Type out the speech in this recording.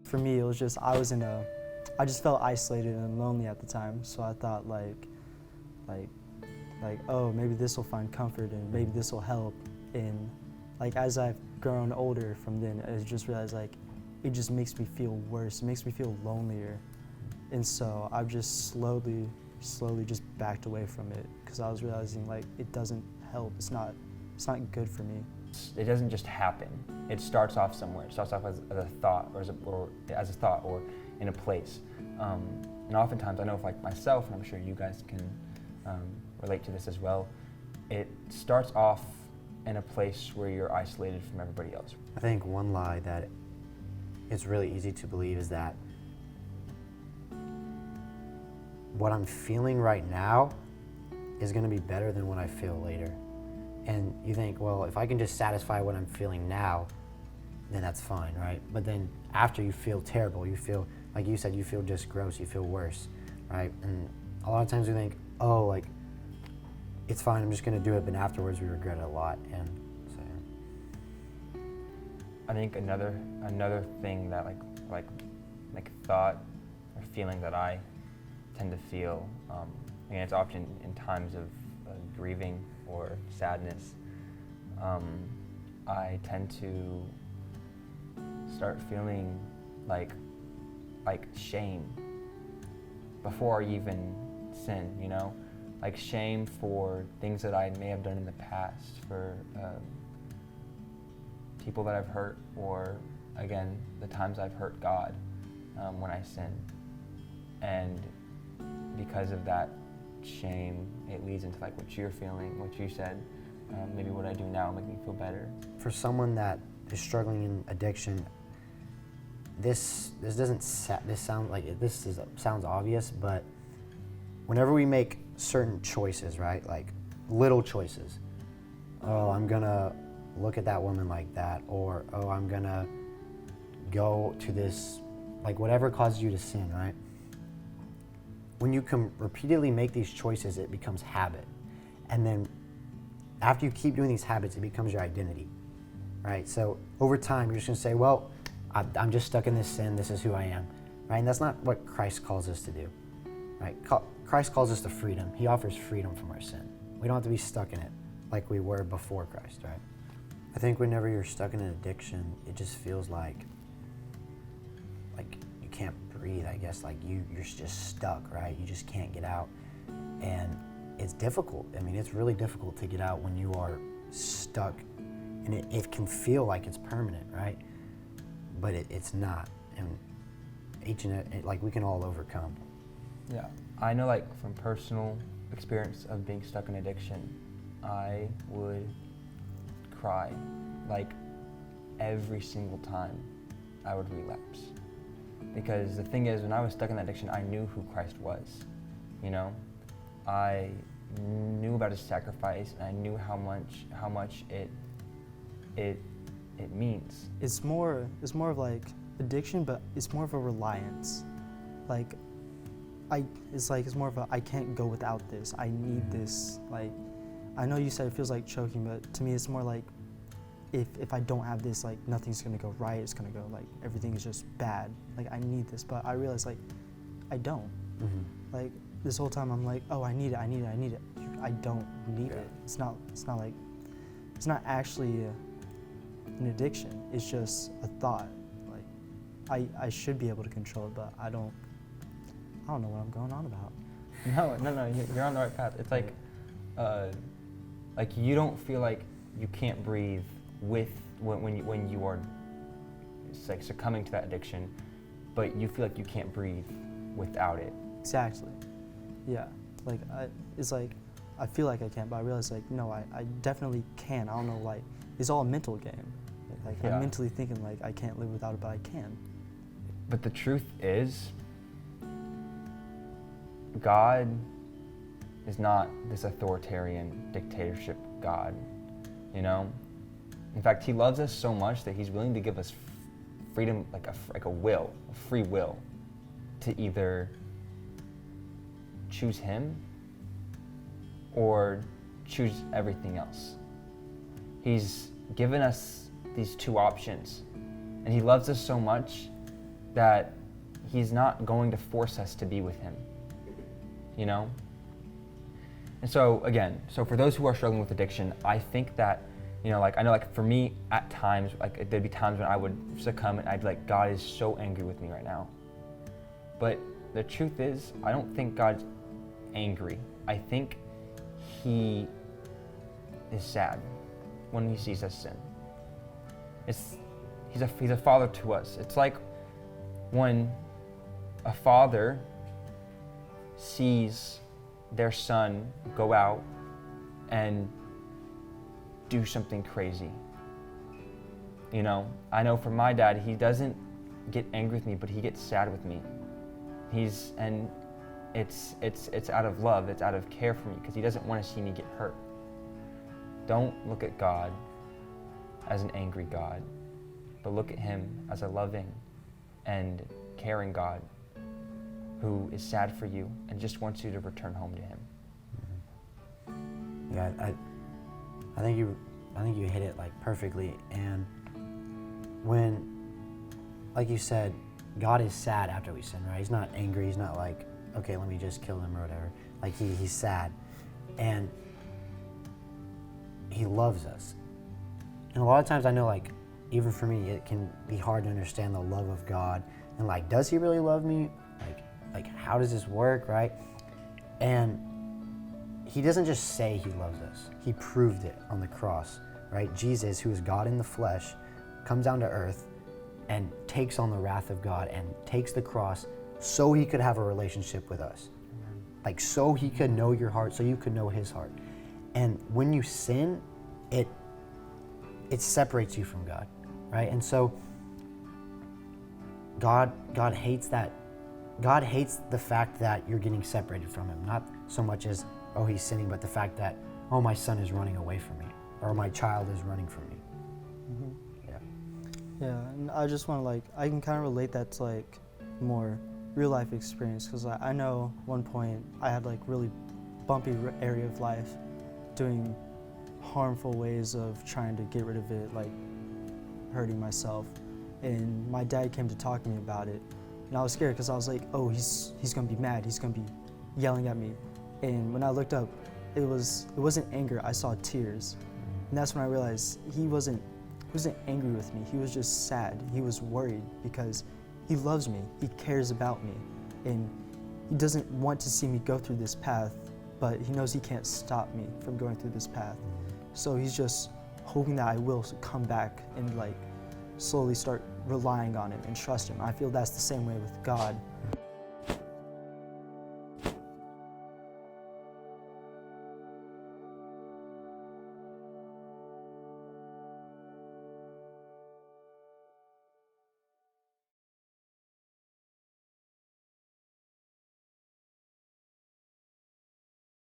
for me, it was just, I just felt isolated and lonely at the time. So I thought oh, maybe this will find comfort and maybe this will help. And like, as I've grown older from then, I just realized like, it just makes me feel worse. It makes me feel lonelier. And so I've just slowly just backed away from it because I was realizing like, it doesn't help. It's not good for me. It doesn't just happen. It starts off somewhere. It starts off as a thought or as a thought or in a place. And oftentimes I know, like myself, and I'm sure you guys can relate to this as well, it starts off in a place where you're isolated from everybody else. I think one lie that it's really easy to believe is that what I'm feeling right now is going to be better than what I feel later. And you think, well, if I can just satisfy what I'm feeling now, then that's fine, right? But then after, you feel terrible. You feel, like you said, you feel just gross, you feel worse, right? And a lot of times we think, oh, like, it's fine, I'm just gonna do it, but afterwards we regret it a lot. And so I think another thing that like thought or feeling that I tend to feel, and it's often in times of grieving or sadness, I tend to start feeling like shame before I even sin, you know? Like shame for things that I may have done in the past, for people that I've hurt, or again, the times I've hurt God when I sin. And because of that shame, it leads into like what you're feeling, what you said, maybe what I do now make me feel better. for someone that is struggling in addiction, this sounds obvious, but whenever we make certain choices, right, like little choices, oh, I'm gonna look at that woman like that, or oh, I'm gonna go to this, like whatever causes you to sin, right? When you can repeatedly make these choices, it becomes habit. And then after you keep doing these habits, it becomes your identity, right? So over time, you're just gonna say, well, I'm just stuck in this sin, this is who I am, right? And that's not what Christ calls us to do, right? Christ calls us to freedom. He offers freedom from our sin. We don't have to be stuck in it like we were before Christ, right? I think whenever you're stuck in an addiction, it just feels like you can't breathe, I guess, like you're just stuck, right? You just can't get out. And it's difficult. I mean, it's really difficult to get out when you are stuck. And it can feel like it's permanent, right? But it's not. And we can all overcome. Yeah, I know, like from personal experience of being stuck in addiction, I would cry like every single time I would relapse. Because the thing is, when I was stuck in that addiction, I knew who Christ was, you know? I knew about his sacrifice, and I knew how much it means. It's more of like addiction, but it's more of a reliance. It's more of a, I can't go without this. I need this. Like, I know you said it feels like choking, but to me it's more like if I don't have this, like nothing's gonna go right. It's gonna go like everything is just bad. Like I need this, but I realize like I don't. Mm-hmm. Like this whole time I'm like, oh, I need it. I don't need it. It's not actually an addiction. It's just a thought. Like I should be able to control it, but I don't know what I'm going on about. No, you're on the right path. It's like you don't feel like you can't breathe when you are like succumbing to that addiction, but you feel like you can't breathe without it. Exactly. Yeah. Like I feel like I can't, but I realize like no, I definitely can. I don't know, like it's all a mental game. Like Yeah. I'm mentally thinking like I can't live without it, but I can. But the truth is, God is not this authoritarian dictatorship God, you know? In fact, he loves us so much that he's willing to give us freedom, like a free will, to either choose him or choose everything else. He's given us these two options, and he loves us so much that he's not going to force us to be with him, you know? And so again, so for those who are struggling with addiction, I think that, you know, like I know like for me at times, like there'd be times when I would succumb and I'd be like, God is so angry with me right now. But the truth is, I don't think God's angry. I think he is sad when he sees us sin. He's a father to us. It's like when a father sees their son go out and do something crazy. You know, I know for my dad, he doesn't get angry with me, but he gets sad with me. It's out of love, it's out of care for me, because he doesn't want to see me get hurt. Don't look at God as an angry God, but look at him as a loving and caring God who is sad for you and just wants you to return home to him. Yeah, I think you hit it like perfectly. And when, like you said, God is sad after we sin, right? He's not angry. He's not like, okay, let me just kill him or whatever. Like he's sad, and he loves us. And a lot of times I know, like, even for me, it can be hard to understand the love of God. And like, does he really love me? Like how does this work, right? And he doesn't just say he loves us. He proved it on the cross, right? Jesus, who is God in the flesh, comes down to earth and takes on the wrath of God and takes the cross so he could have a relationship with us. Amen. Like, so he could know your heart, so you could know his heart. And when you sin, it separates you from God, right? And so God hates that. God hates the fact that you're getting separated from him. Not so much as, oh, he's sinning, but the fact that, oh, my son is running away from me, or my child is running from me. Mm-hmm. Yeah, and I just want to I can kind of relate that to more real life experience, because I know one point I had really bumpy area of life, doing harmful ways of trying to get rid of it, hurting myself. And my dad came to talk to me about it, and I was scared because I was like, oh, he's gonna be mad, he's gonna be yelling at me. And when I looked up, it wasn't anger, I saw tears. And that's when I realized he wasn't angry with me, he was just sad. He was worried because he loves me, he cares about me, and he doesn't want to see me go through this path, but he knows he can't stop me from going through this path. So he's just hoping that I will come back and slowly start relying on him and trust him. I feel that's the same way with God.